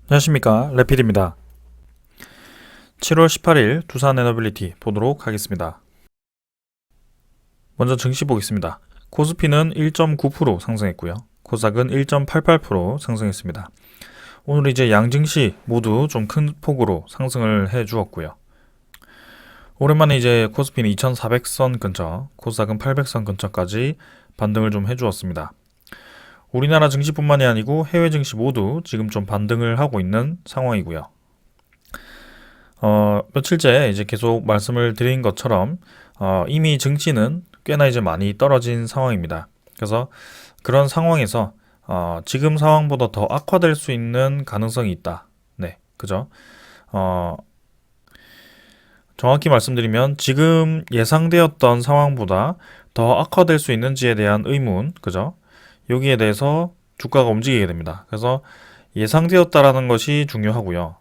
안녕하십니까, 레필입니다. 7월 18일 두산 에너빌리티 보도록 하겠습니다. 먼저 증시 보겠습니다. 코스피는 1.9% 상승했고요. 코스닥은 1.88% 상승했습니다. 오늘 이제 양증시 모두 좀 큰 폭으로 상승을 해 주었고요. 오랜만에 이제 코스피는 2400선 근처, 코스닥은 800선 근처까지 반등을 좀 해주었습니다. 우리나라 증시뿐만이 아니고 해외 증시 모두 지금 좀 반등을 하고 있는 상황이고요. 며칠째 이제 계속 말씀을 드린 것처럼 이미 증시는 꽤나 이제 많이 떨어진 상황입니다. 그래서 그런 상황에서 지금 상황보다 더 악화될 수 있는 가능성이 있다. 네, 그죠? 어, 정확히 말씀드리면 지금 예상되었던 상황보다 더 악화될 수 있는지에 대한 의문, 그죠? 여기에 대해서 주가가 움직이게 됩니다. 그래서 예상되었다라는 것이 중요하고요.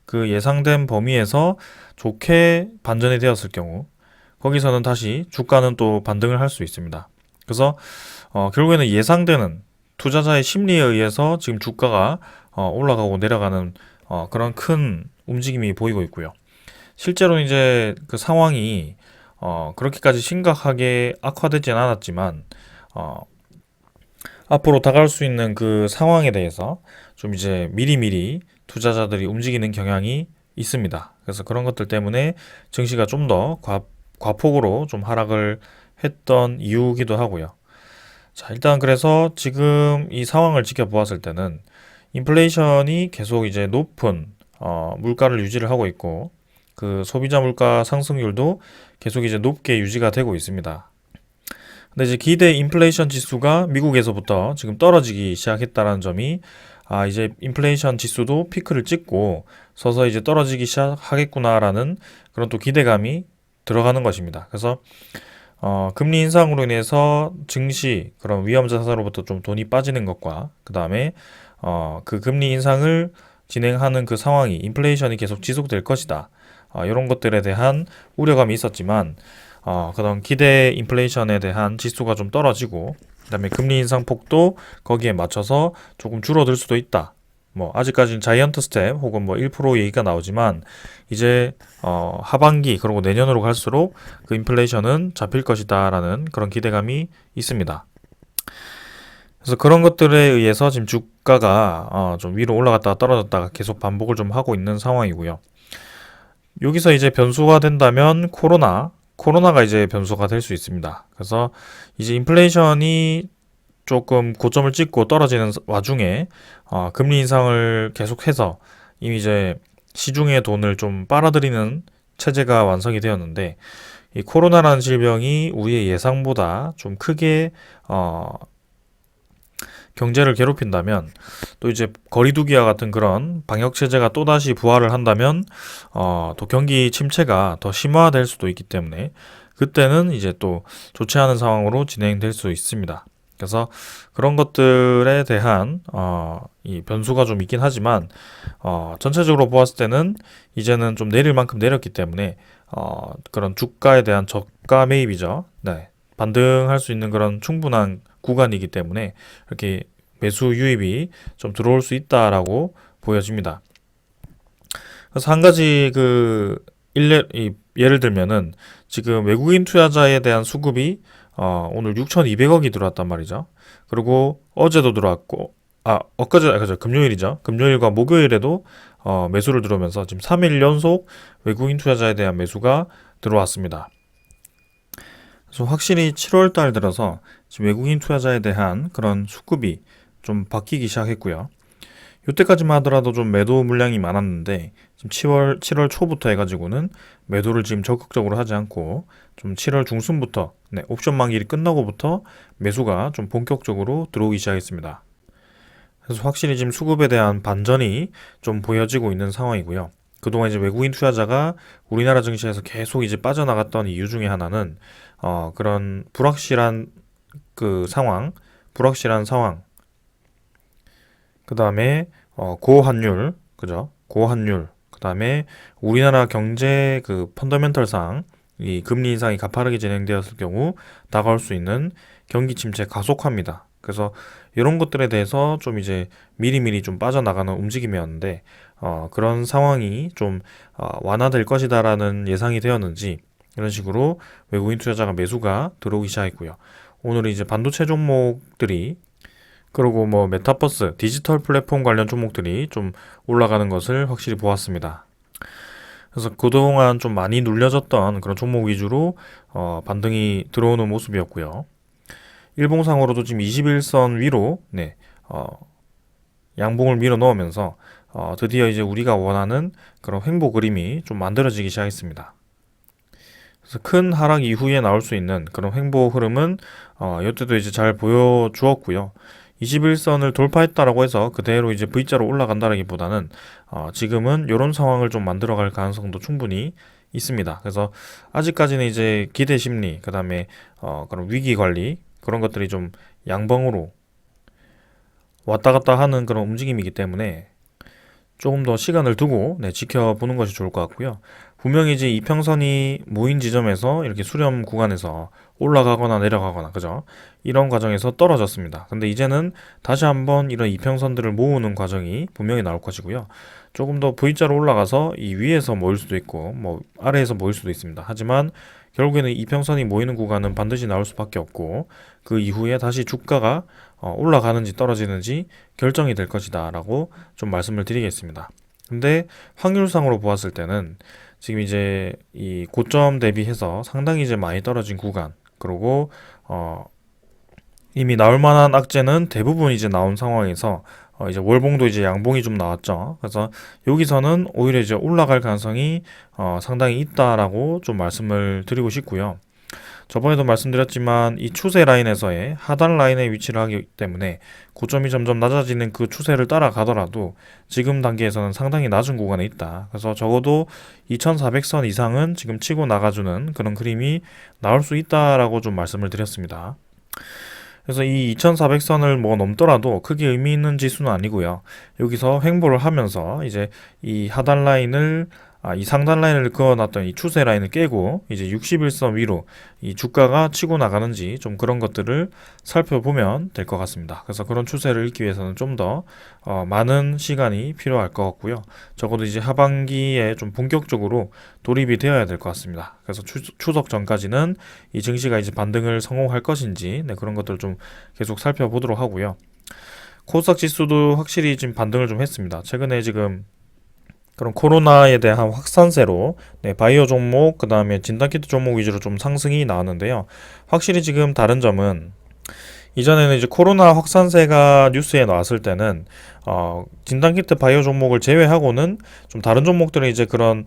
그 예상된 범위에서 좋게 반전이 되었을 경우 거기서는 다시 주가는 또 반등을 할 수 있습니다. 그래서 결국에는 예상되는 투자자의 심리에 의해서 지금 주가가 올라가고 내려가는 그런 큰 움직임이 보이고 있고요. 실제로 이제 그 상황이 그렇게까지 심각하게 악화되진 않았지만 어, 앞으로 다가올 수 있는 그 상황에 대해서 좀 이제 미리미리 투자자들이 움직이는 경향이 있습니다. 그래서 그런 것들 때문에 증시가 좀 더 과폭으로 좀 하락을 했던 이유기도 하고요. 자, 일단 그래서 지금 이 상황을 지켜보았을 때는 인플레이션이 계속 이제 높은 물가를 유지를 하고 있고 그 소비자 물가 상승률도 계속 이제 높게 유지가 되고 있습니다. 근데 이제 기대 인플레이션 지수가 미국에서부터 지금 떨어지기 시작했다는 점이 이제 인플레이션 지수도 피크를 찍고 서서 이제 떨어지기 시작하겠구나라는 그런 또 기대감이 들어가는 것입니다. 그래서 금리 인상으로 인해서 증시 그런 위험 자산으로부터 좀 돈이 빠지는 것과 그 다음에 그 금리 인상을 진행하는 그 상황이 인플레이션이 계속 지속될 것이다. 이런 것들에 대한 우려감이 있었지만 그런 기대 인플레이션에 대한 지수가 좀 떨어지고 그다음에 금리 인상 폭도 거기에 맞춰서 조금 줄어들 수도 있다. 뭐 아직까지는 자이언트 스텝 혹은 뭐 1% 얘기가 나오지만 이제 하반기 그리고 내년으로 갈수록 그 인플레이션은 잡힐 것이다라는 그런 기대감이 있습니다. 그래서 그런 것들에 의해서 지금 주가가 좀 위로 올라갔다가 떨어졌다가 계속 반복을 좀 하고 있는 상황이고요. 여기서 이제 변수가 된다면 코로나가 이제 변수가 될 수 있습니다. 그래서 이제 인플레이션이 조금 고점을 찍고 떨어지는 와중에 금리 인상을 계속해서 이미 이제 시중의 돈을 좀 빨아들이는 체제가 완성이 되었는데 이 코로나라는 질병이 우리의 예상보다 좀 크게 경제를 괴롭힌다면 또 이제 거리두기와 같은 그런 방역 체제가 또다시 부활을 한다면 또 경기 침체가 더 심화될 수도 있기 때문에 그때는 이제 또 좋지 않은 상황으로 진행될 수 있습니다. 그래서 그런 것들에 대한 이 변수가 좀 있긴 하지만 전체적으로 보았을 때는 이제는 좀 내릴 만큼 내렸기 때문에 그런 주가에 대한 저가 매입이죠. 네. 반등할 수 있는 그런 충분한 구간이기 때문에 이렇게 매수 유입이 좀 들어올 수 있다라고 보여집니다. 그래서 한 가지 예를 들면은 지금 외국인 투자자에 대한 수급이 오늘 6,200억이 들어왔단 말이죠. 그리고 어제도 들어왔고 그죠, 금요일이죠. 금요일과 목요일에도 매수를 들어오면서 지금 3일 연속 외국인 투자자에 대한 매수가 들어왔습니다. 그래서 확실히 7월 달 들어서 지금 외국인 투자자에 대한 그런 수급이 좀 바뀌기 시작했고요. 이때까지만 하더라도 좀 매도 물량이 많았는데 지금 7월 초부터 해가지고는 매도를 지금 적극적으로 하지 않고 좀 7월 중순부터 옵션 만기일이 끝나고부터 매수가 좀 본격적으로 들어오기 시작했습니다. 그래서 확실히 지금 수급에 대한 반전이 좀 보여지고 있는 상황이고요. 그동안 이제 외국인 투자자가 우리나라 증시에서 계속 이제 빠져나갔던 이유 중에 하나는 그런 불확실한 상황, 그 다음에 고환율, 그죠? 고환율, 그 다음에 우리나라 경제 그 펀더멘털상 이 금리 인상이 가파르게 진행되었을 경우 다가올 수 있는 경기 침체 가속화입니다. 그래서 이런 것들에 대해서 좀 이제 미리미리 좀 빠져나가는 움직임이었는데 그런 상황이 좀 완화될 것이다라는 예상이 되었는지 이런 식으로 외국인 투자자가 매수가 들어오기 시작했고요. 오늘 이제 반도체 종목들이 그리고 뭐 메타버스, 디지털 플랫폼 관련 종목들이 좀 올라가는 것을 확실히 보았습니다. 그래서 그동안 좀 많이 눌려졌던 그런 종목 위주로 반등이 들어오는 모습이었고요. 일봉상으로도 지금 21선 위로 양봉을 밀어 넣으면서 드디어 이제 우리가 원하는 그런 횡보 그림이 좀 만들어지기 시작했습니다. 그래서 큰 하락 이후에 나올 수 있는 그런 횡보 흐름은 이때도 이제 잘 보여주었고요. 21선을 돌파했다라고 해서 그대로 이제 V자로 올라간다라기보다는 지금은 이런 상황을 좀 만들어갈 가능성도 충분히 있습니다. 그래서 아직까지는 이제 기대 심리, 그 다음에 그런 위기 관리 그런 것들이 좀 양봉으로 왔다 갔다 하는 그런 움직임이기 때문에 조금 더 시간을 두고 지켜보는 것이 좋을 것 같고요. 분명히 이제 이평선이 모인 지점에서 이렇게 수렴 구간에서 올라가거나 내려가거나 그죠? 이런 과정에서 떨어졌습니다. 근데 이제는 다시 한번 이런 이평선들을 모으는 과정이 분명히 나올 것이고요. 조금 더 V자로 올라가서 이 위에서 모일 수도 있고 뭐 아래에서 모일 수도 있습니다. 하지만 결국에는 이평선이 모이는 구간은 반드시 나올 수밖에 없고 그 이후에 다시 주가가 올라가는지 떨어지는지 결정이 될 것이다 라고 좀 말씀을 드리겠습니다. 근데 확률상으로 보았을 때는 지금 이제 이 고점 대비해서 상당히 이제 많이 떨어진 구간 그리고 이미 나올 만한 악재는 대부분 이제 나온 상황에서 이제 월봉도 이제 양봉이 좀 나왔죠. 그래서 여기서는 오히려 이제 올라갈 가능성이 상당히 있다라고 좀 말씀을 드리고 싶고요. 저번에도 말씀드렸지만 이 추세 라인에서의 하단 라인에 위치를 하기 때문에 고점이 점점 낮아지는 그 추세를 따라가더라도 지금 단계에서는 상당히 낮은 구간에 있다. 그래서 적어도 2400선 이상은 지금 치고 나가주는 그런 그림이 나올 수 있다라고 좀 말씀을 드렸습니다. 그래서 이 2400선을 뭐 넘더라도 크게 의미 있는 지수는 아니고요. 여기서 횡보를 하면서 이제 이 하단 라인을 이 상단 라인을 그어놨던 이 추세 라인을 깨고 이제 61선 위로 이 주가가 치고 나가는지 좀 그런 것들을 살펴보면 될 것 같습니다. 그래서 그런 추세를 읽기 위해서는 좀 더 많은 시간이 필요할 것 같고요. 적어도 이제 하반기에 좀 본격적으로 돌입이 되어야 될 것 같습니다. 그래서 추석 전까지는 이 증시가 이제 반등을 성공할 것인지 그런 것들을 좀 계속 살펴보도록 하고요. 코스닥 지수도 확실히 지금 반등을 좀 했습니다. 최근에 지금 그런 코로나에 대한 확산세로 바이오 종목, 그 다음에 진단키트 종목 위주로 좀 상승이 나왔는데요. 확실히 지금 다른 점은 이전에는 이제 코로나 확산세가 뉴스에 나왔을 때는 진단키트 바이오 종목을 제외하고는 좀 다른 종목들은 이제 그런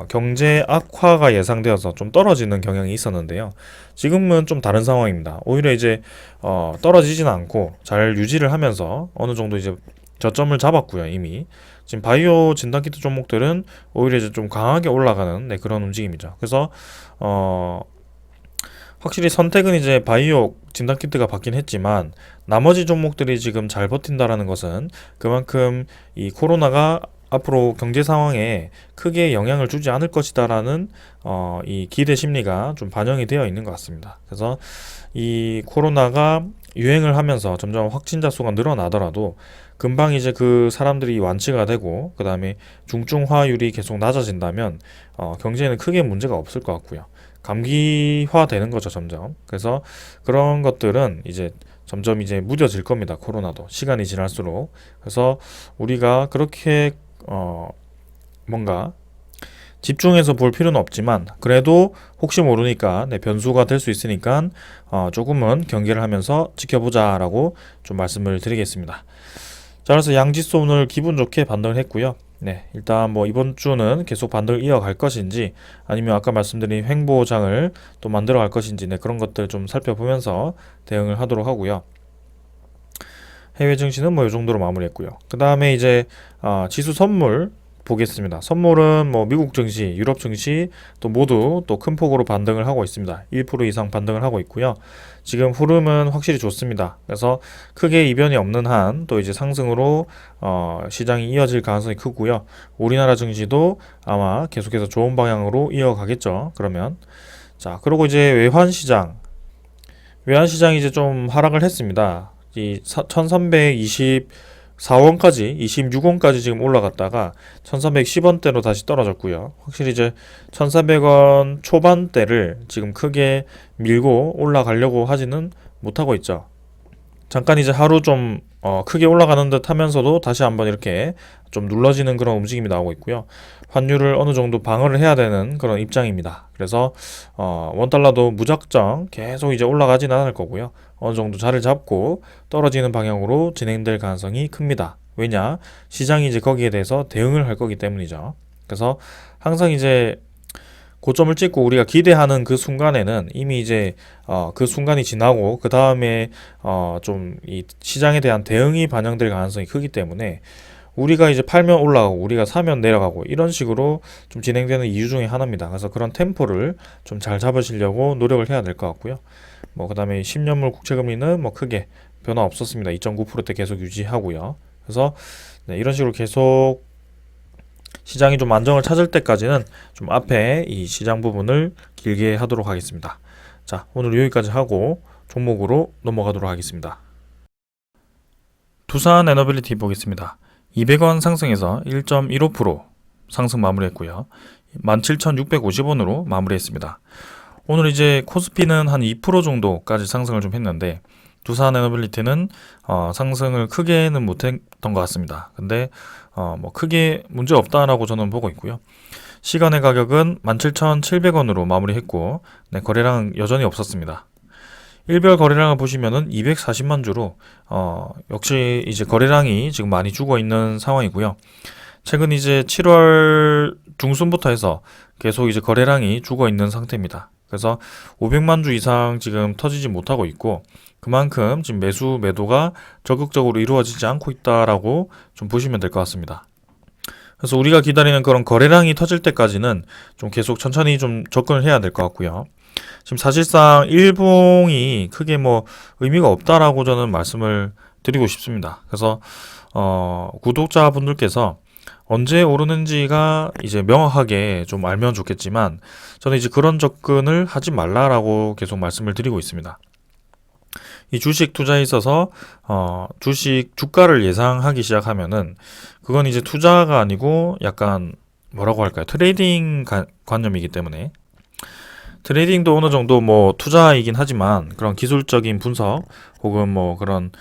경제 악화가 예상되어서 좀 떨어지는 경향이 있었는데요. 지금은 좀 다른 상황입니다. 오히려 이제 떨어지지는 않고 잘 유지를 하면서 어느 정도 이제 저점을 잡았고요. 이미 지금 바이오 진단키트 종목들은 오히려 이제 좀 강하게 올라가는 그런 움직임이죠. 그래서 확실히 선택은 이제 바이오 진단키트가 받긴 했지만 나머지 종목들이 지금 잘 버틴다라는 것은 그만큼 이 코로나가 앞으로 경제 상황에 크게 영향을 주지 않을 것이다라는 이 기대 심리가 좀 반영이 되어 있는 것 같습니다. 그래서 이 코로나가 유행을 하면서 점점 확진자 수가 늘어나더라도 금방 이제 그 사람들이 완치가 되고 그 다음에 중증화율이 계속 낮아진다면 경제에는 크게 문제가 없을 것 같고요. 감기화 되는 거죠, 점점. 그래서 그런 것들은 이제 점점 이제 무뎌질 겁니다. 코로나도 시간이 지날수록. 그래서 우리가 그렇게 뭔가 집중해서 볼 필요는 없지만 그래도 혹시 모르니까 변수가 될 수 있으니까 조금은 경계를 하면서 지켜보자라고 좀 말씀을 드리겠습니다. 자, 그래서 양지수 오늘 기분 좋게 반등을 했고요. 일단 뭐 이번 주는 계속 반등을 이어갈 것인지 아니면 아까 말씀드린 횡보장을 또 만들어 갈 것인지 그런 것들 좀 살펴보면서 대응을 하도록 하고요. 해외 증시는 뭐 이 정도로 마무리했고요. 그 다음에 이제 지수 선물 보겠습니다. 선물은 뭐 미국 증시, 유럽 증시 또 모두 또 큰 폭으로 반등을 하고 있습니다. 1% 이상 반등을 하고 있고요. 지금 흐름은 확실히 좋습니다. 그래서 크게 이변이 없는 한 또 이제 상승으로 시장이 이어질 가능성이 크고요. 우리나라 증시도 아마 계속해서 좋은 방향으로 이어가겠죠. 그러면 그리고 이제 외환시장이 이제 좀 하락을 했습니다. 이 1324원까지 26원까지 지금 올라갔다가 1310원대로 다시 떨어졌고요. 확실히 이제 1400원 초반대를 지금 크게 밀고 올라가려고 하지는 못하고 있죠. 잠깐 이제 하루 좀 크게 올라가는 듯 하면서도 다시 한번 이렇게 좀 눌러지는 그런 움직임이 나오고 있고요. 환율을 어느 정도 방어를 해야 되는 그런 입장입니다. 그래서 원달러도 무작정 계속 이제 올라가진 않을 거고요. 어느 정도 자리를 잡고 떨어지는 방향으로 진행될 가능성이 큽니다. 왜냐? 시장이 이제 거기에 대해서 대응을 할 거기 때문이죠. 그래서 항상 이제 고점을 찍고 우리가 기대하는 그 순간에는 이미 이제 그 순간이 지나고 그 다음에 좀 이 시장에 대한 대응이 반영될 가능성이 크기 때문에 우리가 이제 팔면 올라가고 우리가 사면 내려가고 이런 식으로 좀 진행되는 이유 중에 하나입니다. 그래서 그런 템포를 좀 잘 잡으시려고 노력을 해야 될 것 같고요. 뭐 그다음에 10년물 국채금리는 뭐 크게 변화 없었습니다. 2.9%대 계속 유지하고요. 그래서 네, 이런 식으로 계속 시장이 좀 안정을 찾을 때까지는 좀 앞에 이 시장 부분을 길게 하도록 하겠습니다. 자, 오늘 여기까지 하고 종목으로 넘어가도록 하겠습니다. 두산 에너빌리티 보겠습니다. 200원 상승해서 1.15% 상승 마무리했고요. 17,650원으로 마무리했습니다. 오늘 이제 코스피는 한 2% 정도까지 상승을 좀 했는데 두산 에너빌리티는 상승을 크게는 못했던 것 같습니다. 근데 뭐 크게 문제 없다라고 저는 보고 있고요. 시간의 가격은 17,700원으로 마무리했고 네, 거래량 여전히 없었습니다. 일별 거래량을 보시면은 240만 주로 역시 이제 거래량이 지금 많이 죽어 있는 상황이고요. 최근 이제 7월 중순부터 해서 계속 이제 거래량이 죽어 있는 상태입니다. 그래서 500만 주 이상 지금 터지지 못하고 있고 그만큼 지금 매도가 적극적으로 이루어지지 않고 있다라고 좀 보시면 될 것 같습니다. 그래서 우리가 기다리는 그런 거래량이 터질 때까지는 좀 계속 천천히 좀 접근을 해야 될 것 같고요. 지금 사실상 일봉이 크게 뭐 의미가 없다라고 저는 말씀을 드리고 싶습니다. 그래서 구독자분들께서 언제 오르는지가 이제 명확하게 좀 알면 좋겠지만 저는 이제 그런 접근을 하지 말라라고 계속 말씀을 드리고 있습니다. 이 주식 투자에 있어서 주식 주가를 예상하기 시작하면은 그건 이제 투자가 아니고 약간 뭐라고 할까요? 트레이딩 관념이기 때문에 트레이딩도 어느 정도 뭐 투자이긴 하지만 그런 기술적인 분석 혹은 뭐 그런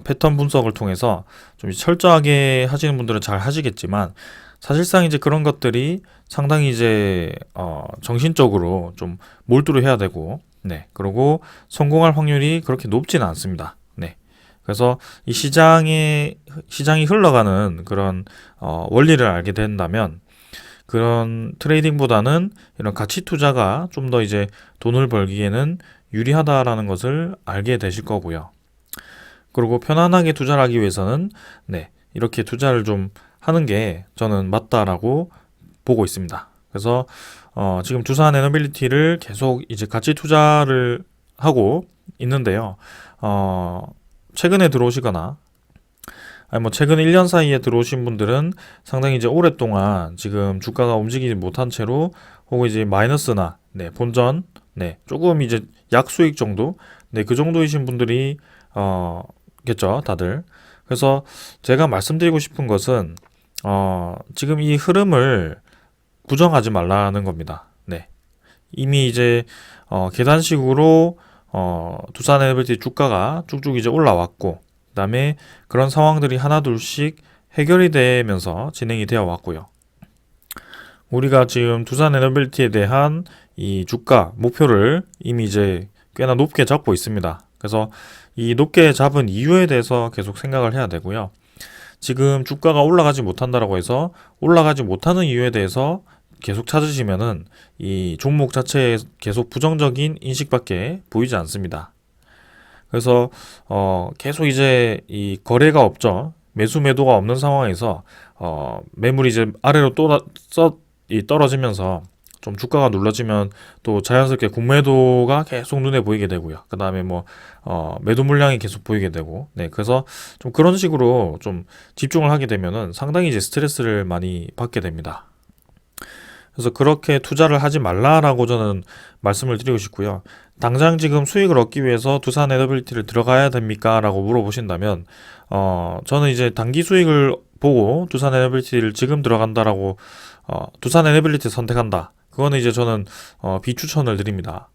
패턴 분석을 통해서 좀 철저하게 하시는 분들은 잘 하시겠지만 사실상 이제 그런 것들이 상당히 이제 정신적으로 좀 몰두를 해야 되고 네 그리고 성공할 확률이 그렇게 높지는 않습니다. 네 그래서 이 시장이 흘러가는 그런 원리를 알게 된다면 그런 트레이딩보다는 이런 가치 투자가 좀 더 이제 돈을 벌기에는 유리하다라는 것을 알게 되실 거고요. 그리고 편안하게 투자를 하기 위해서는 네, 이렇게 투자를 좀 하는 게 저는 맞다라고 보고 있습니다. 그래서 지금 두산 에너빌리티를 계속 이제 가치 투자를 하고 있는데요. 최근에 들어오시거나 아니 뭐 최근 1년 사이에 들어오신 분들은 상당히 이제 오랫동안 지금 주가가 움직이지 못한 채로 혹은 이제 마이너스나 네, 본전 네, 조금 이제 약수익 정도 네, 그 정도이신 분들이 겠죠, 다들. 그래서 제가 말씀드리고 싶은 것은 지금 이 흐름을 부정하지 말라는 겁니다. 네. 이미 이제 계단식으로 두산 에너빌리티 주가가 쭉쭉 이제 올라왔고 그다음에 그런 상황들이 하나둘씩 해결이 되면서 진행이 되어 왔고요. 우리가 지금 두산 에너빌리티에 대한 이 주가 목표를 이미 이제 꽤나 높게 잡고 있습니다. 그래서 이 높게 잡은 이유에 대해서 계속 생각을 해야 되고요. 지금 주가가 올라가지 못한다라고 해서 올라가지 못하는 이유에 대해서 계속 찾으시면은 이 종목 자체에 계속 부정적인 인식밖에 보이지 않습니다. 그래서 계속 이제 이 거래가 없죠. 매도가 없는 상황에서 매물이 이제 아래로 떨어지면서 좀 주가가 눌러지면 또 자연스럽게 공매도가 계속 눈에 보이게 되고요. 그 다음에 뭐 매도 물량이 계속 보이게 되고, 네, 그래서 좀 그런 식으로 좀 집중을 하게 되면은 상당히 이제 스트레스를 많이 받게 됩니다. 그래서 그렇게 투자를 하지 말라라고 저는 말씀을 드리고 싶고요. 당장 지금 수익을 얻기 위해서 두산 에너빌리티를 들어가야 됩니까? 라고 물어보신다면, 저는 이제 단기 수익을 보고 두산 에너빌리티를 지금 들어간다라고, 두산 에너빌리티 선택한다. 그거는 이제 저는, 비추천을 드립니다.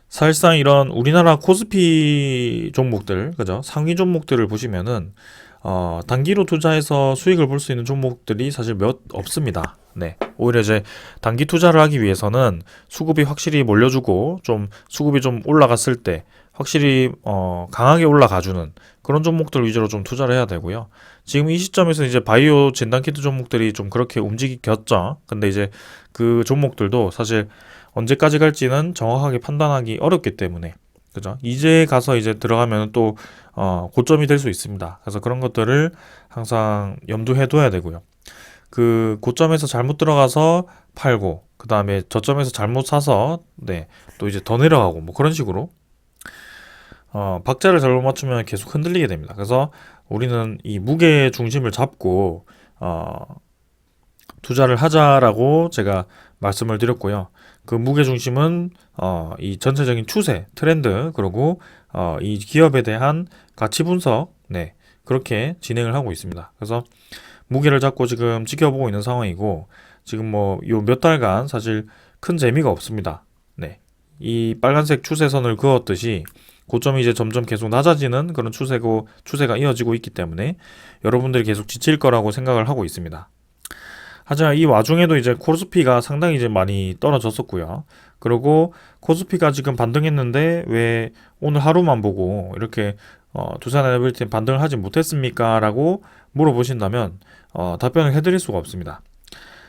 사실상 이런 우리나라 코스피 종목들, 그죠? 상위 종목들을 보시면은, 단기로 투자해서 수익을 볼 수 있는 종목들이 사실 몇 없습니다. 네. 오히려 이제 단기 투자를 하기 위해서는 수급이 확실히 몰려주고 좀 수급이 좀 올라갔을 때 확실히 강하게 올라가주는 그런 종목들 위주로 좀 투자를 해야 되고요. 지금 이 시점에서 이제 바이오 진단키트 종목들이 좀 그렇게 움직이겠죠. 근데 이제 그 종목들도 사실 언제까지 갈지는 정확하게 판단하기 어렵기 때문에 그죠? 이제 가서 이제 들어가면 또 고점이 될 수 있습니다. 그래서 그런 것들을 항상 염두해 둬야 되고요. 그 고점에서 잘못 들어가서 팔고 그 다음에 저점에서 잘못 사서 네, 또 이제 더 내려가고 뭐 그런 식으로 박자를 잘못 맞추면 계속 흔들리게 됩니다. 그래서 우리는 이 무게 중심을 잡고 투자를 하자라고 제가 말씀을 드렸고요. 그 무게 중심은 이 전체적인 추세, 트렌드, 그리고 이 기업에 대한 가치 분석, 네, 그렇게 진행을 하고 있습니다. 그래서 무게를 잡고 지금 지켜보고 있는 상황이고 지금 뭐 요 몇 달간 사실 큰 재미가 없습니다. 네, 이 빨간색 추세선을 그었듯이 고점이 이제 점점 계속 낮아지는 그런 추세가 이어지고 있기 때문에 여러분들이 계속 지칠 거라고 생각을 하고 있습니다. 하지만 이 와중에도 이제 코스피가 상당히 이제 많이 떨어졌었고요. 그리고 코스피가 지금 반등했는데 왜 오늘 하루만 보고 이렇게 두산 에너빌리티 반등을 하지 못했습니까? 라고 물어보신다면 답변을 해드릴 수가 없습니다.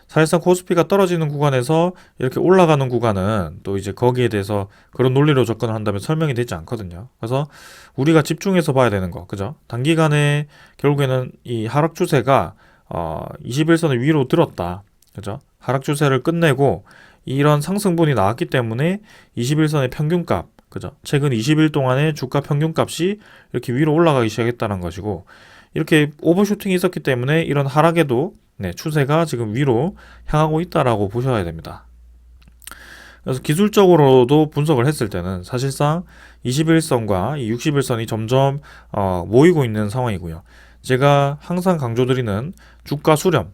사실상 코스피가 떨어지는 구간에서 이렇게 올라가는 구간은 또 이제 거기에 대해서 그런 논리로 접근을 한다면 설명이 되지 않거든요. 그래서 우리가 집중해서 봐야 되는 거, 그죠? 단기간에 결국에는 이 하락 추세가 21선을 위로 들었다. 그죠? 하락 추세를 끝내고 이런 상승분이 나왔기 때문에 21선의 평균값, 그죠? 최근 20일 동안의 주가 평균값이 이렇게 위로 올라가기 시작했다는 것이고 이렇게 오버슈팅이 있었기 때문에 이런 하락에도 네, 추세가 지금 위로 향하고 있다라고 보셔야 됩니다. 그래서 기술적으로도 분석을 했을 때는 사실상 21선과 이 61선이 점점 모이고 있는 상황이고요. 제가 항상 강조드리는 주가 수렴,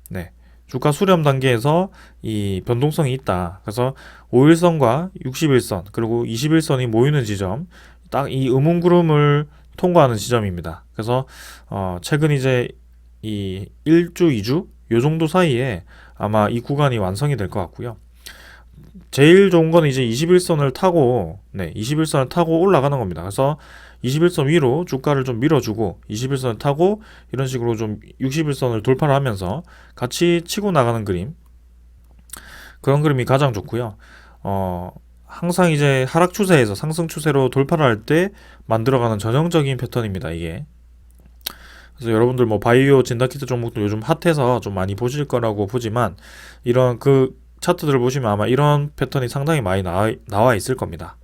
네, 주가 수렴 단계에서 이 변동성이 있다. 그래서 5일선과 61선 그리고 21선이 모이는 지점, 딱 이 음운구름을 통과하는 지점입니다. 그래서 최근 이제 이 1주, 2주 요 정도 사이에 아마 이 구간이 완성이 될 것 같고요. 제일 좋은 건 이제 21선을 타고, 네, 21선을 타고 올라가는 겁니다. 그래서 21선 위로 주가를 좀 밀어주고 21선을 타고 이런 식으로 좀 61선을 돌파를 하면서 같이 치고 나가는 그림, 그런 그림이 가장 좋고요. 항상 이제 하락 추세에서 상승 추세로 돌파를 할 때 만들어가는 전형적인 패턴입니다, 이게. 그래서 여러분들 뭐 바이오 진단키트 종목도 요즘 핫해서 좀 많이 보실 거라고 보지만 이런 그 차트들을 보시면 아마 이런 패턴이 상당히 많이 나와 있을 겁니다.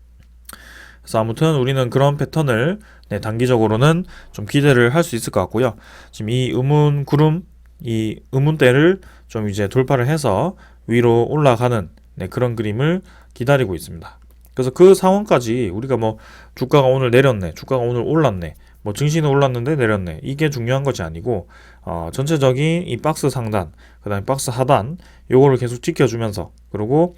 그래서 아무튼 우리는 그런 패턴을 네, 단기적으로는 좀 기대를 할 수 있을 것 같고요. 지금 이 음운구름, 이 음운대를 좀 이제 돌파를 해서 위로 올라가는 네, 그런 그림을 기다리고 있습니다. 그래서 그 상황까지 우리가 뭐 주가가 오늘 내렸네, 주가가 오늘 올랐네, 뭐 증시는 올랐는데 내렸네, 이게 중요한 것이 아니고 전체적인 이 박스 상단, 그 다음에 박스 하단 요거를 계속 지켜주면서 그리고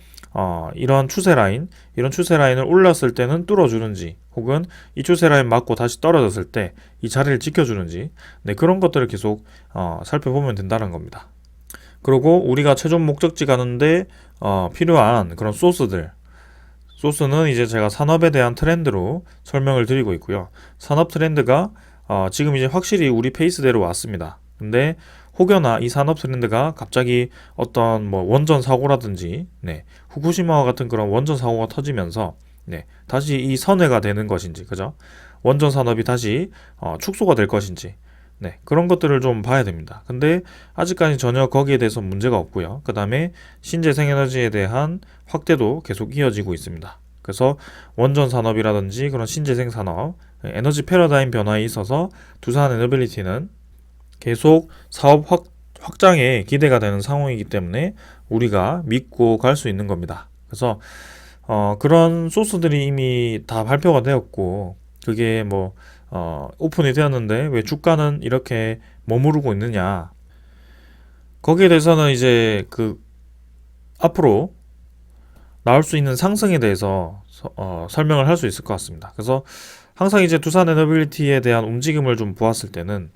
이런 추세 라인을 올렸을 때는 뚫어주는지 혹은 이 추세 라인 맞고 다시 떨어졌을 때 이 자리를 지켜주는지 네, 그런 것들을 계속 살펴보면 된다는 겁니다. 그리고 우리가 최종 목적지 가는데 필요한 그런 소스는 이제 제가 산업에 대한 트렌드로 설명을 드리고 있고요. 산업 트렌드가 지금 이제 확실히 우리 페이스대로 왔습니다. 근데 혹여나 이 산업 트렌드가 갑자기 어떤 뭐 원전 사고라든지 네, 후쿠시마와 같은 그런 원전 사고가 터지면서 네, 다시 이 선회가 되는 것인지, 그죠? 원전 산업이 다시 축소가 될 것인지 네, 그런 것들을 좀 봐야 됩니다. 근데 아직까지 전혀 거기에 대해서 문제가 없고요. 그 다음에 신재생에너지에 대한 확대도 계속 이어지고 있습니다. 그래서 원전 산업이라든지 그런 신재생 산업, 에너지 패러다임 변화에 있어서 두산 에너빌리티는 계속 사업 확장에 기대가 되는 상황이기 때문에 우리가 믿고 갈 수 있는 겁니다. 그래서 그런 소스들이 이미 다 발표가 되었고 그게 뭐 오픈이 되었는데 왜 주가는 이렇게 머무르고 있느냐? 거기에 대해서는 이제 그 앞으로 나올 수 있는 상승에 대해서 설명을 할 수 있을 것 같습니다. 그래서 항상 이제 두산 에너빌리티에 대한 움직임을 좀 보았을 때는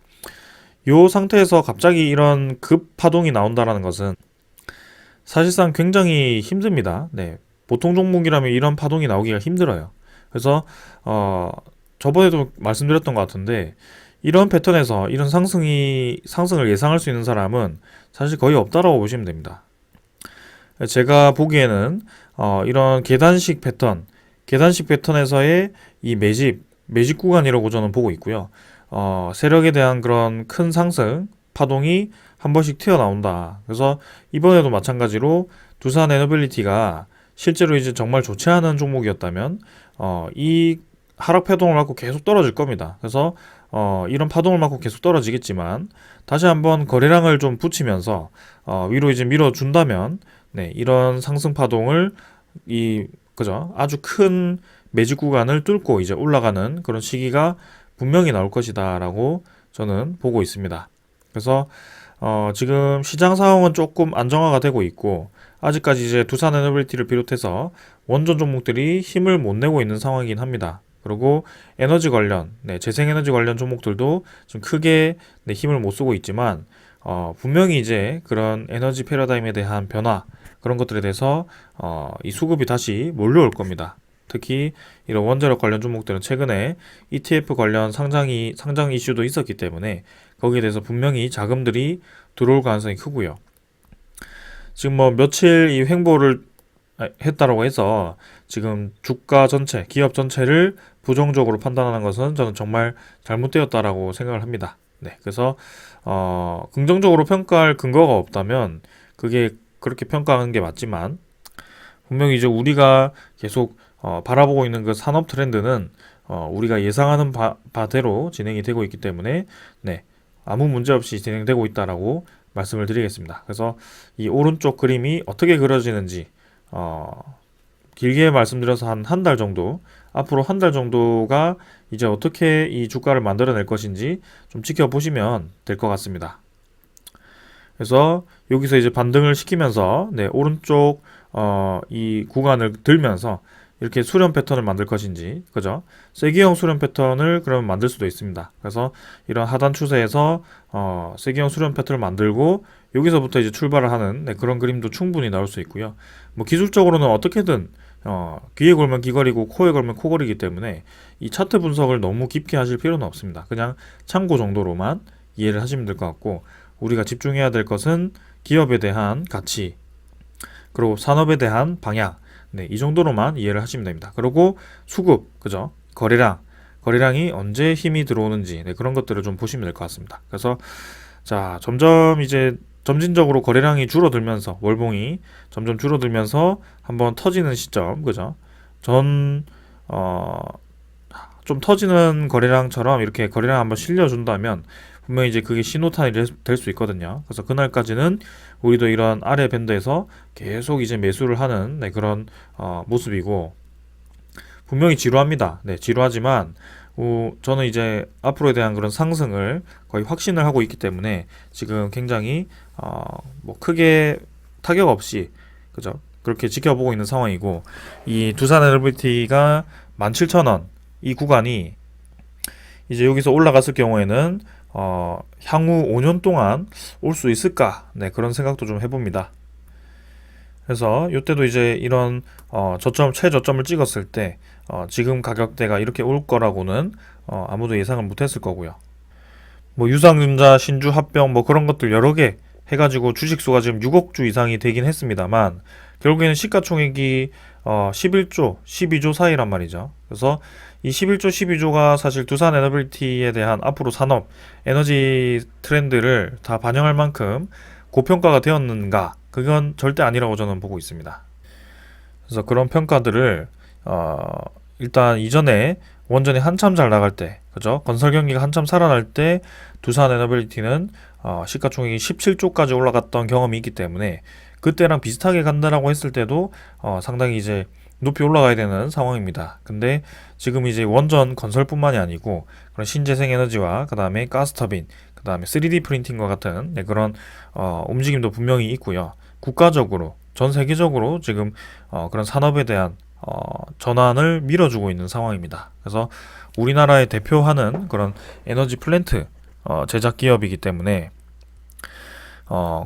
이 상태에서 갑자기 이런 급 파동이 나온다라는 것은 사실상 굉장히 힘듭니다. 네. 보통 종목이라면 이런 파동이 나오기가 힘들어요. 그래서 저번에도 말씀드렸던 것 같은데 이런 패턴에서 이런 상승을 예상할 수 있는 사람은 사실 거의 없다라고 보시면 됩니다. 제가 보기에는 이런 계단식 패턴에서의 이 매집 구간이라고 저는 보고 있고요. 세력에 대한 그런 큰 상승 파동이 한 번씩 튀어나온다. 그래서 이번에도 마찬가지로 두산 에너빌리티가 실제로 이제 정말 좋지 않은 종목이었다면 이 하락 파동을 맞고 계속 떨어질 겁니다. 그래서 이런 파동을 맞고 계속 떨어지겠지만 다시 한번 거래량을 좀 붙이면서 위로 이제 밀어준다면 네, 이런 상승 파동을 그죠? 아주 큰 매직 구간을 뚫고 이제 올라가는 그런 시기가 분명히 나올 것이다라고 저는 보고 있습니다. 그래서 지금 시장 상황은 조금 안정화가 되고 있고 아직까지 이제 두산 에너빌리티를 비롯해서 원전 종목들이 힘을 못 내고 있는 상황이긴 합니다. 그리고 에너지 관련, 네, 재생에너지 관련 종목들도 좀 크게 네, 힘을 못 쓰고 있지만 분명히 이제 그런 에너지 패러다임에 대한 변화 그런 것들에 대해서 이 수급이 다시 몰려올 겁니다. 특히 이런 원자력 관련 종목들은 최근에 ETF 관련 상장 이슈도 있었기 때문에 거기에 대해서 분명히 자금들이 들어올 가능성이 크고요. 지금 뭐 며칠 이 횡보를 했다라고 해서 지금 주가 전체, 기업 전체를 부정적으로 판단하는 것은 저는 정말 잘못되었다라고 생각을 합니다. 네, 그래서 긍정적으로 평가할 근거가 없다면 그게 그렇게 평가하는 게 맞지만 분명히 이제 우리가 계속 바라보고 있는 그 산업 트렌드는 우리가 예상하는 바대로 진행이 되고 있기 때문에 네, 아무 문제 없이 진행되고 있다라고 말씀을 드리겠습니다. 그래서 이 오른쪽 그림이 어떻게 그려지는지 길게 말씀드려서 한 달 정도 앞으로 한 달 정도가 이제 어떻게 이 주가를 만들어낼 것인지 좀 지켜보시면 될 것 같습니다. 그래서 여기서 이제 반등을 시키면서 네, 오른쪽 이 구간을 들면서 이렇게 수렴 패턴을 만들 것인지 그죠? 세기형 수렴 패턴을 그러면 만들 수도 있습니다. 그래서 이런 하단 추세에서 세기형 수렴 패턴을 만들고 여기서부터 이제 출발을 하는 네, 그런 그림도 충분히 나올 수 있고요. 뭐 기술적으로는 어떻게든 귀에 걸면 귀걸이고 코에 걸면 코걸이기 때문에 이 차트 분석을 너무 깊게 하실 필요는 없습니다. 그냥 참고 정도로만 이해를 하시면 될 것 같고 우리가 집중해야 될 것은 기업에 대한 가치 그리고 산업에 대한 방향 네, 이 정도로만 이해를 하시면 됩니다. 그리고 수급, 그죠? 거래량이 언제 힘이 들어오는지 네, 그런 것들을 좀 보시면 될 것 같습니다. 그래서 자, 점점 이제 점진적으로 거래량이 줄어들면서 월봉이 점점 줄어들면서 한번 터지는 시점, 그죠? 좀 터지는 거래량처럼 이렇게 거래량 한번 실려준다면 분명히 이제 그게 신호탄이 될 수 있거든요. 그래서 그날까지는 우리도 이런 아래 밴드에서 계속 이제 매수를 하는 네, 그런 모습이고 분명히 지루합니다. 네, 지루하지만 저는 이제 앞으로에 대한 그런 상승을 거의 확신을 하고 있기 때문에 지금 굉장히 뭐 크게 타격 없이 그죠? 그렇게 지켜보고 있는 상황이고 이 두산 에너빌리티가 17,000원 이 구간이 이제 여기서 올라갔을 경우에는 향후 5년 동안 올 수 있을까? 네, 그런 생각도 좀 해봅니다. 그래서 이때도 이제 이런 최저점을 찍었을 때 지금 가격대가 이렇게 올 거라고는 아무도 예상을 못했을 거고요. 뭐 유상증자, 신주, 합병 뭐 그런 것들 여러 개 해가지고 주식수가 지금 6억 주 이상이 되긴 했습니다만 결국에는 시가총액이 11조, 12조 사이란 말이죠. 그래서 이 11조, 12조가 사실 두산 에너빌리티에 대한 앞으로 산업, 에너지 트렌드를 다 반영할 만큼 고평가가 되었는가? 그건 절대 아니라고 저는 보고 있습니다. 그래서 그런 평가들을 일단 이전에 원전이 한참 잘 나갈 때, 그죠? 건설 경기가 한참 살아날 때 두산 에너빌리티는 시가총액이 17조까지 올라갔던 경험이 있기 때문에 그때랑 비슷하게 간다라고 했을 때도 상당히 이제 높이 올라가야 되는 상황입니다. 근데 지금 이제 원전 건설뿐만이 아니고 그런 신재생 에너지와 그 다음에 가스터빈, 그 다음에 3D 프린팅과 같은 그런 움직임도 분명히 있고요. 국가적으로 전 세계적으로 지금 그런 산업에 대한 전환을 밀어주고 있는 상황입니다. 그래서 우리나라의 대표하는 그런 에너지 플랜트 제작 기업이기 때문에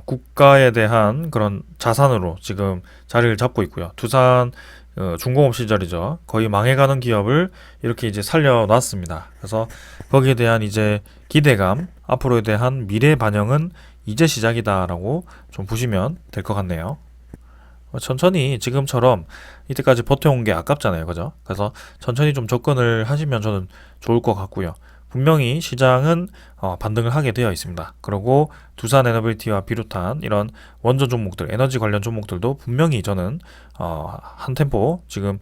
국가에 대한 그런 자산으로 지금 자리를 잡고 있고요. 두산 중공업 시절이죠. 거의 망해가는 기업을 이렇게 이제 살려놨습니다. 그래서 거기에 대한 이제 기대감, 앞으로에 대한 미래 반영은 이제 시작이다라고 좀 보시면 될 것 같네요. 천천히 지금처럼 이때까지 버텨온 게 아깝잖아요. 그죠? 그래서 천천히 좀 접근을 하시면 저는 좋을 것 같고요. 분명히 시장은 반등을 하게 되어 있습니다. 그리고 두산 에너빌티와 비롯한 이런 원전 종목들, 에너지 관련 종목들도 분명히 저는 한 템포 지금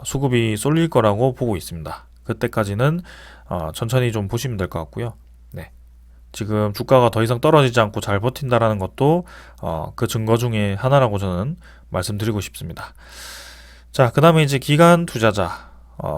수급이 쏠릴 거라고 보고 있습니다. 그때까지는 천천히 좀 보시면 될 것 같고요. 네. 지금 주가가 더 이상 떨어지지 않고 잘 버틴다라는 것도 그 증거 중에 하나라고 저는 말씀드리고 싶습니다. 자, 그 다음에 이제 기관 투자자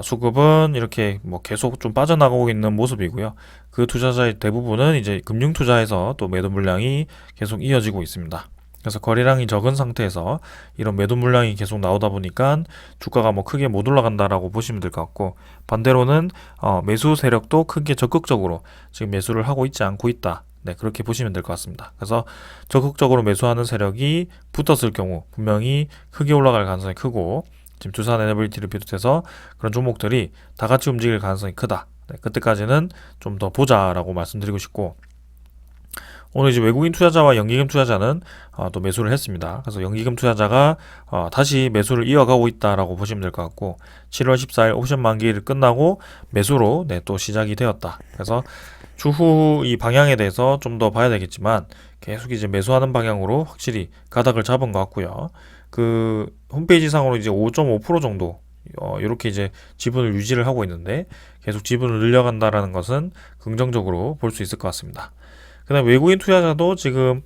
수급은 이렇게 뭐 계속 좀 빠져나가고 있는 모습이고요. 그 투자자의 대부분은 이제 금융 투자에서 또 매도 물량이 계속 이어지고 있습니다. 그래서 거래량이 적은 상태에서 이런 매도 물량이 계속 나오다 보니까 주가가 뭐 크게 못 올라간다라고 보시면 될 것 같고, 반대로는 매수 세력도 크게 적극적으로 지금 매수를 하고 있지 않고 있다. 네, 그렇게 보시면 될 것 같습니다. 그래서 적극적으로 매수하는 세력이 붙었을 경우 분명히 크게 올라갈 가능성이 크고, 지금 두산 에너빌티를 비롯해서 그런 종목들이 다 같이 움직일 가능성이 크다. 네, 그때까지는 좀 더 보자라고 말씀드리고 싶고, 오늘 이제 외국인 투자자와 연기금 투자자는 또 매수를 했습니다. 그래서 연기금 투자자가 다시 매수를 이어가고 있다라고 보시면 될 것 같고, 7월 14일 옵션 만기를 끝나고 매수로 또 시작이 되었다. 그래서 추후 이 방향에 대해서 좀 더 봐야 되겠지만 계속 이제 매수하는 방향으로 확실히 가닥을 잡은 것 같고요. 그 홈페이지 상으로 이제 5.5% 정도 이렇게 이제 지분을 유지를 하고 있는데 계속 지분을 늘려간다라는 것은 긍정적으로 볼 수 있을 것 같습니다. 그다음 외국인 투자자도 지금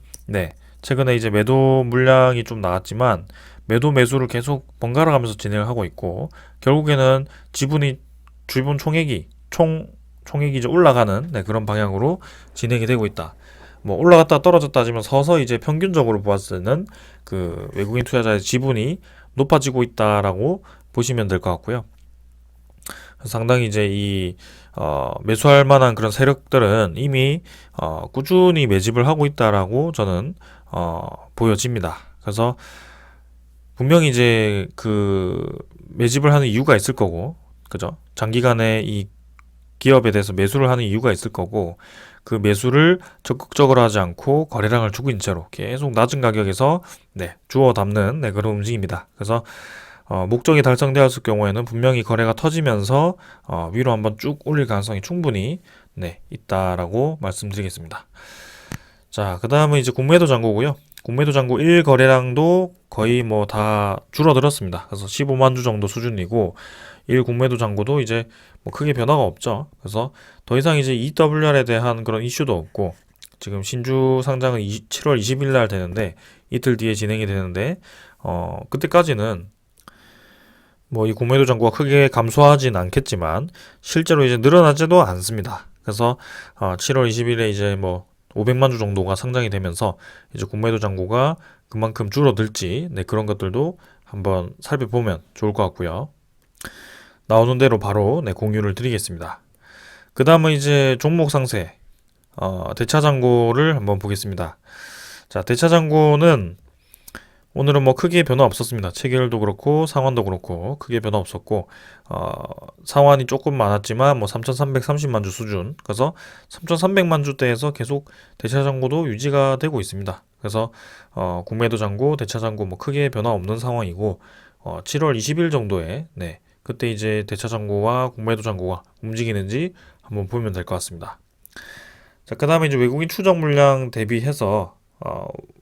최근에 이제 매도 물량이 좀 나왔지만 매도 매수를 계속 번갈아 가면서 진행을 하고 있고, 결국에는 지분 총액이 이제 올라가는 그런 방향으로 진행이 되고 있다. 뭐 올라갔다 떨어졌다 하지만 서서 이제 평균적으로 보았을 때는 그 외국인 투자자의 지분이 높아지고 있다라고 보시면 될 것 같고요. 상당히 이제 이 매수할 만한 그런 세력들은 이미 꾸준히 매집을 하고 있다라고 저는 보여집니다. 그래서 분명히 이제 그 매집을 하는 이유가 있을 거고, 그죠? 장기간에 이 기업에 대해서 매수를 하는 이유가 있을 거고, 그 매수를 적극적으로 하지 않고 거래량을 주고 있는 채로 계속 낮은 가격에서 주워 담는 그런 움직임입니다. 그래서 목적이 달성되었을 경우에는 분명히 거래가 터지면서 위로 한번 쭉 올릴 가능성이 충분히 있다라고 말씀드리겠습니다. 자, 그 다음은 이제 공매도 잔고고요. 공매도 잔고 1거래량도 거의 뭐 다 줄어들었습니다. 그래서 15만 주 정도 수준이고, 1 공매도 잔고도 이제 뭐 크게 변화가 없죠. 그래서 더 이상 이제 EWR에 대한 그런 이슈도 없고, 지금 신주 상장은 7월 20일 날 되는데 이틀 뒤에 진행이 되는데 그때까지는 뭐 이 공매도 잔고가 크게 감소하진 않겠지만 실제로 이제 늘어나지도 않습니다. 그래서 7월 20일에 이제 뭐 500만 주 정도가 상장이 되면서 이제 공매도 잔고가 그만큼 줄어들지 그런 것들도 한번 살펴보면 좋을 것 같고요. 나오는 대로 바로 공유를 드리겠습니다. 그 다음은 이제 종목 상세 대차잔고를 한번 보겠습니다. 자, 대차잔고는 오늘은 뭐 크게 변화 없었습니다. 체결도 그렇고 상환도 그렇고 크게 변화 없었고, 상환이 조금 많았지만 뭐 3,330만 주 수준, 그래서 3,300만 주대에서 계속 대차 잔고도 유지가 되고 있습니다. 그래서 공매도 잔고, 대차 잔고 뭐 크게 변화 없는 상황이고, 7월 20일 정도에 그때 이제 대차 잔고와 공매도 잔고가 움직이는지 한번 보면 될 것 같습니다. 자, 그 다음에 이제 외국인 추적 물량 대비해서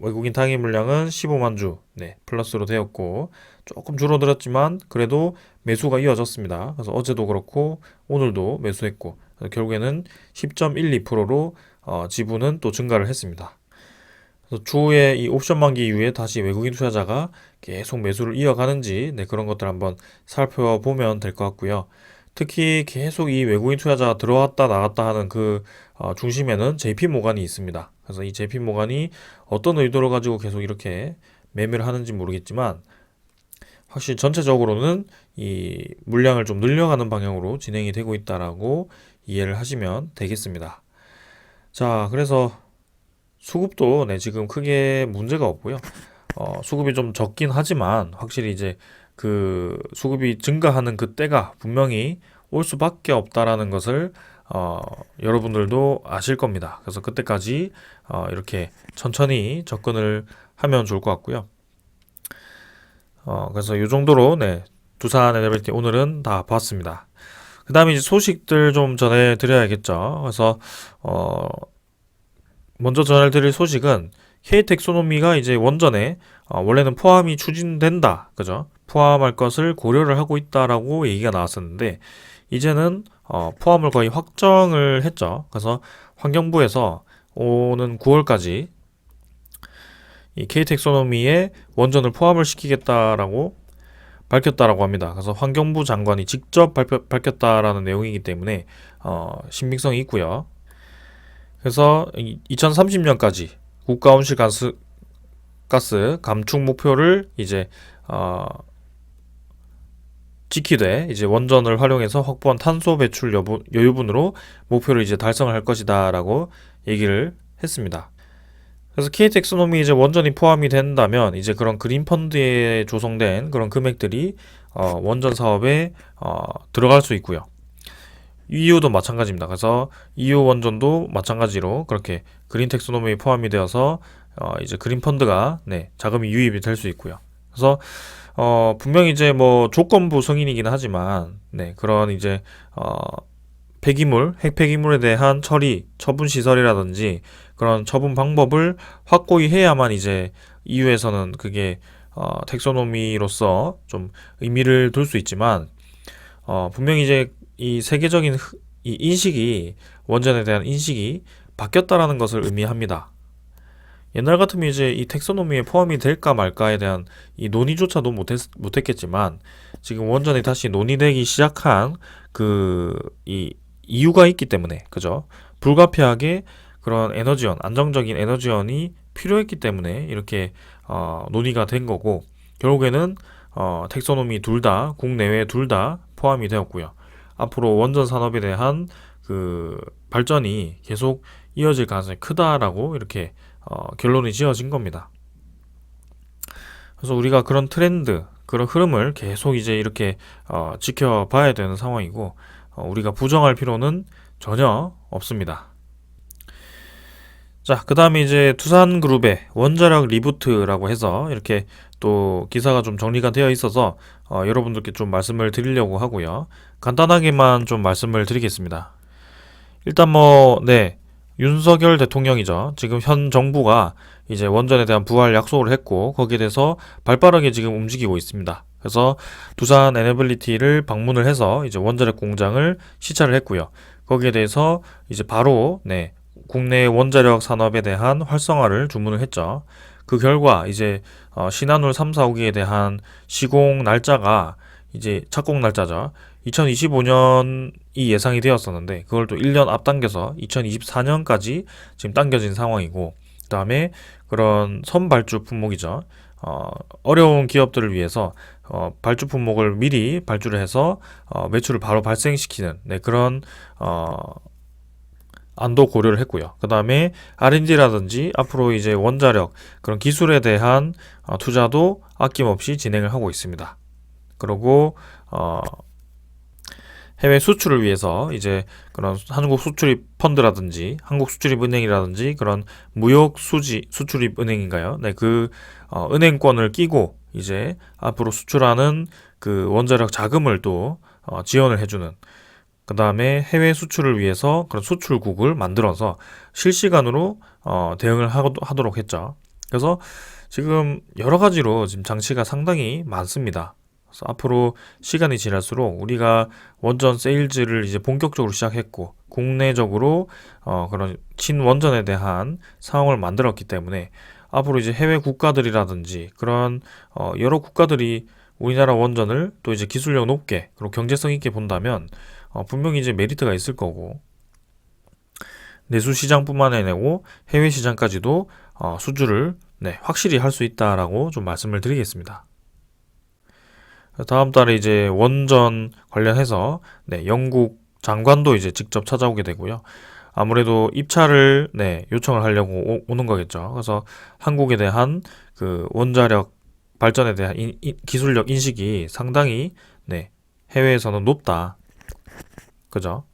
외국인 당일 물량은 15만 주 플러스로 되었고, 조금 줄어들었지만 그래도 매수가 이어졌습니다. 그래서 어제도 그렇고 오늘도 매수했고, 결국에는 10.12%로 지분은 또 증가를 했습니다. 그래서 추후에 이 옵션 만기 이후에 다시 외국인 투자자가 계속 매수를 이어가는지 그런 것들 한번 살펴보면 될 것 같고요. 특히 계속 이 외국인 투자자가 들어왔다 나갔다 하는 그 중심에는 JP 모간이 있습니다. 그래서 이 JP 모간이 어떤 의도를 가지고 계속 이렇게 매매를 하는지 모르겠지만 확실히 전체적으로는 이 물량을 좀 늘려가는 방향으로 진행이 되고 있다라고 이해를 하시면 되겠습니다. 자, 그래서 수급도 지금 크게 문제가 없고요. 수급이 좀 적긴 하지만 확실히 이제 그 수급이 증가하는 그 때가 분명히 올 수밖에 없다라는 것을 여러분들도 아실 겁니다. 그래서 그때까지 이렇게 천천히 접근을 하면 좋을 것 같고요. 그래서 이 정도로 두산 에너빌리티 오늘은 다 봤습니다. 그 다음에 이제 소식들 좀 전해드려야겠죠. 그래서 먼저 전해드릴 소식은 K텍소노미가 이제 원전에 원래는 포함이 추진된다, 그죠? 포함할 것을 고려를 하고 있다라고 얘기가 나왔었는데 이제는 포함을 거의 확정을 했죠. 그래서 환경부에서 오는 9월까지 이 K텍소노미에 원전을 포함을 시키겠다라고 밝혔다라고 합니다. 그래서 환경부 장관이 직접 밝혔다라는 내용이기 때문에 신빙성이 있고요. 그래서 2030년까지 국가 온실가스 감축 목표를 이제 지키되 이제 원전을 활용해서 확보한 탄소 배출 여유분으로 목표를 이제 달성을 할 것이다라고 얘기를 했습니다. 그래서 KT엑소노미 이제 원전이 포함이 된다면 이제 그런 그린 펀드에 조성된 그런 금액들이 원전 사업에 들어갈 수 있고요. EU도 마찬가지입니다. 그래서 EU 원전도 마찬가지로 그렇게 그린 텍소노미에 포함이 되어서 이제 그린 펀드가 자금이 유입이 될 수 있고요. 그래서 분명히 이제 뭐 조건부 승인이긴 하지만 그런 이제 폐기물, 핵폐기물에 대한 처리, 처분 시설이라든지 그런 처분 방법을 확고히 해야만 이제 EU에서는 그게 텍소노미로서 좀 의미를 둘 수 있지만 분명히 이제 이 세계적인 이 인식이 원전에 대한 인식이 바뀌었다라는 것을 의미합니다. 옛날 같으면 이제 이 텍소노미에 포함이 될까 말까에 대한 이 논의조차도 못했겠지만 지금 원전이 다시 논의되기 시작한 이 이유가 있기 때문에 그죠? 불가피하게 그런 에너지원, 안정적인 에너지원이 필요했기 때문에 이렇게 논의가 된 거고 결국에는 텍소노미 둘 다 국내외 둘 다 포함이 되었고요. 앞으로 원전 산업에 대한 그 발전이 계속 이어질 가능성이 크다라고 이렇게 결론이 지어진 겁니다. 그래서 우리가 그런 트렌드, 그런 흐름을 계속 이제 이렇게 지켜봐야 되는 상황이고 우리가 부정할 필요는 전혀 없습니다. 자, 그 다음에 이제 두산그룹의 원자력 리부트라고 해서 이렇게 또 기사가 좀 정리가 되어 있어서 여러분들께 좀 말씀을 드리려고 하고요. 간단하게만 좀 말씀을 드리겠습니다. 일단 윤석열 대통령이죠. 지금 현 정부가 이제 원전에 대한 부활 약속을 했고 거기에 대해서 발빠르게 지금 움직이고 있습니다. 그래서 두산 에너빌리티를 방문을 해서 이제 원자력 공장을 시찰을 했고요. 거기에 대해서 이제 바로 국내 원자력 산업에 대한 활성화를 주문을 했죠. 그 결과 이제 신한울 3, 4호기에 대한 시공 날짜가 이제 착공 날짜죠. 2025년이 예상이 되었었는데 그걸 또 1년 앞당겨서 2024년까지 지금 당겨진 상황이고 그 다음에 그런 선발주 품목이죠. 어려운 기업들을 위해서 발주 품목을 미리 발주를 해서 매출을 바로 발생시키는 그런 안도 고려를 했고요. 그 다음에 R&D라든지 앞으로 이제 원자력 그런 기술에 대한 투자도 아낌없이 진행을 하고 있습니다. 그리고 해외 수출을 위해서 이제 그런 한국 수출입 펀드라든지 한국 수출입 은행이라든지 그런 무역 수출입 은행인가요? 그 은행권을 끼고 이제 앞으로 수출하는 그 원자력 자금을 또 지원을 해주는 그 다음에 해외 수출을 위해서 그런 수출국을 만들어서 실시간으로 대응을 하도록 했죠. 그래서 지금 여러 가지로 지금 장치가 상당히 많습니다. 그래서 앞으로 시간이 지날수록 우리가 원전 세일즈를 이제 본격적으로 시작했고 국내적으로 그런 친원전에 대한 상황을 만들었기 때문에 앞으로 이제 해외 국가들이라든지 그런 여러 국가들이 우리나라 원전을 또 이제 기술력 높게 그리고 경제성 있게 본다면 분명히 이제 메리트가 있을 거고 내수 시장뿐만 아니고 해외 시장까지도 수주를 확실히 할 수 있다라고 좀 말씀을 드리겠습니다. 다음 달에 이제 원전 관련해서 영국 장관도 이제 직접 찾아오게 되고요. 아무래도 입찰을 요청을 하려고 오는 거겠죠. 그래서 한국에 대한 그 원자력 발전에 대한 기술력 인식이 상당히 해외에서는 높다. 그죠?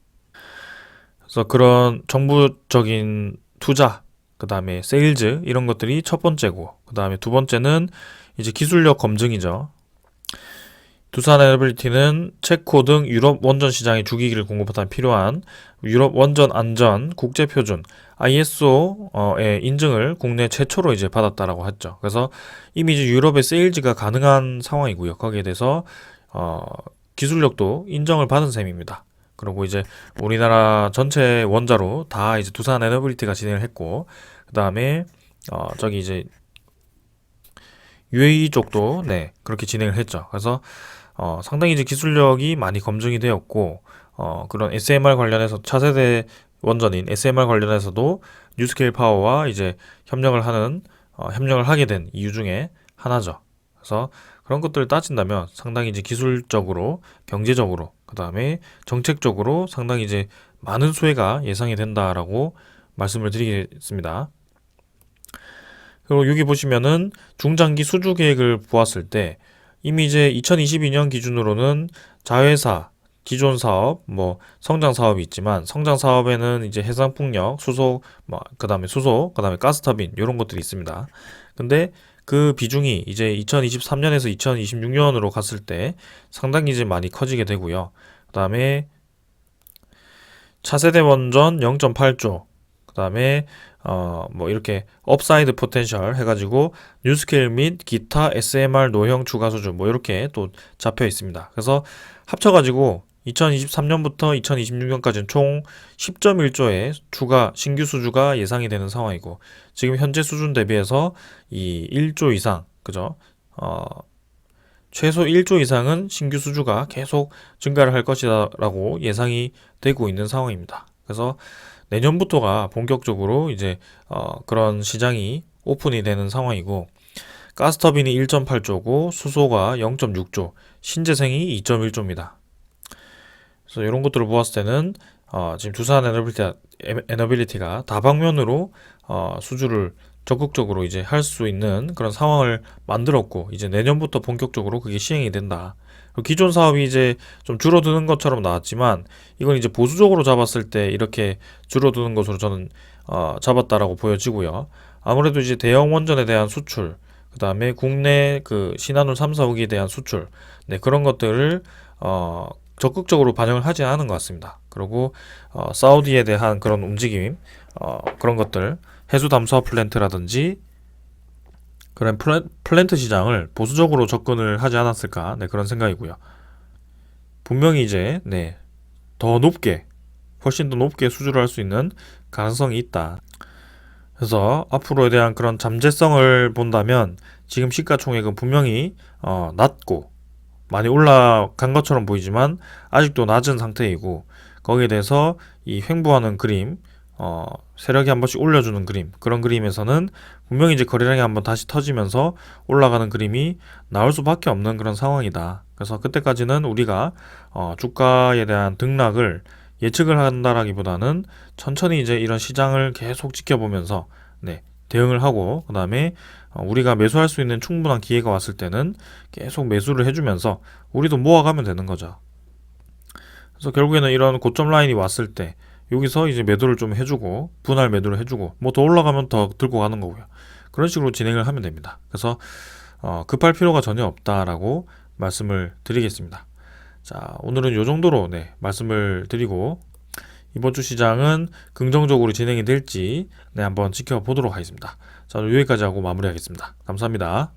그래서 그런 정부적인 투자, 그 다음에 세일즈 이런 것들이 첫 번째고, 그 다음에 두 번째는 이제 기술력 검증이죠. 두산 에너빌리티는 체코 등 유럽 원전 시장의 주기기를 공급하다 필요한 유럽 원전 안전 국제 표준 ISO의 인증을 국내 최초로 이제 받았다라고 했죠. 그래서 이미 이제 유럽의 세일즈가 가능한 상황이고요. 거기에 대해서 기술력도 인정을 받은 셈입니다. 그리고 이제 우리나라 전체 원자로 다 이제 두산 에너빌리티가 진행을 했고, 그 다음에 저기 이제 UAE 쪽도 그렇게 진행을 했죠. 그래서 상당히 이제 기술력이 많이 검증이 되었고, 그런 SMR 관련해서 차세대 원전인 SMR 관련해서도 뉴스케일 파워와 이제 협력을 하게 된 이유 중에 하나죠. 그래서 그런 것들을 따진다면 상당히 이제 기술적으로, 경제적으로, 그 다음에 정책적으로 상당히 이제 많은 수혜가 예상이 된다라고 말씀을 드리겠습니다. 그리고 여기 보시면은 중장기 수주 계획을 보았을 때 이미 이제 2022년 기준으로는 자회사, 기존 사업, 성장 사업이 있지만 성장 사업에는 이제 해상풍력, 수소, 그다음에 가스터빈 이런 것들이 있습니다. 근데 그 비중이 이제 2023년에서 2026년으로 갔을 때 상당히 이제 많이 커지게 되고요. 그다음에 차세대 원전 0.8조, 그다음에 이렇게 업사이드 포텐셜 해가지고 뉴스케일 및 기타 SMR 노형 추가 수주 이렇게 또 잡혀 있습니다. 그래서 합쳐가지고 2023년부터 2026년까지는 총 10.1조의 추가 신규 수주가 예상이 되는 상황이고, 지금 현재 수준 대비해서 이 1조 이상, 그죠? 최소 1조 이상은 신규 수주가 계속 증가를 할 것이라고 예상이 되고 있는 상황입니다. 그래서 내년부터가 본격적으로 이제 그런 시장이 오픈이 되는 상황이고, 가스터빈이 1.8조고 수소가 0.6조, 신재생이 2.1조입니다. 그래서 이런 것들을 보았을 때는 지금 두산 에너빌리티가 다방면으로 수주를 적극적으로 이제 할 수 있는 그런 상황을 만들었고, 이제 내년부터 본격적으로 그게 시행이 된다. 기존 사업이 이제 좀 줄어드는 것처럼 나왔지만 이건 이제 보수적으로 잡았을 때 이렇게 줄어드는 것으로 저는 잡았다라고 보여지고요. 아무래도 이제 대형 원전에 대한 수출, 그 다음에 국내 그 신한울 3, 4호기에 대한 수출, 그런 것들을 적극적으로 반영을 하지 않은 것 같습니다. 그리고 사우디에 대한 그런 움직임, 그런 것들, 해수 담수화 플랜트라든지 그런 플랜트 시장을 보수적으로 접근을 하지 않았을까, 그런 생각이고요. 분명히 이제 더 높게, 훨씬 더 높게 수주를 할 수 있는 가능성이 있다. 그래서 앞으로에 대한 그런 잠재성을 본다면 지금 시가총액은 분명히 낮고 많이 올라간 것처럼 보이지만 아직도 낮은 상태이고, 거기에 대해서 이 횡보하는 그림, 세력이 한 번씩 올려주는 그림, 그런 그림에서는 분명히 이제 거래량이 한번 다시 터지면서 올라가는 그림이 나올 수밖에 없는 그런 상황이다. 그래서 그때까지는 우리가 주가에 대한 등락을 예측을 한다라기보다는 천천히 이제 이런 시장을 계속 지켜보면서 대응을 하고, 그 다음에 우리가 매수할 수 있는 충분한 기회가 왔을 때는 계속 매수를 해주면서 우리도 모아가면 되는 거죠. 그래서 결국에는 이런 고점 라인이 왔을 때 여기서 이제 매도를 좀 해주고, 분할 매도를 해주고, 더 올라가면 더 들고 가는 거고요. 그런 식으로 진행을 하면 됩니다. 그래서 급할 필요가 전혀 없다라고 말씀을 드리겠습니다. 자, 오늘은 이 정도로 말씀을 드리고, 이번 주 시장은 긍정적으로 진행이 될지 한번 지켜보도록 하겠습니다. 자, 여기까지 하고 마무리하겠습니다. 감사합니다.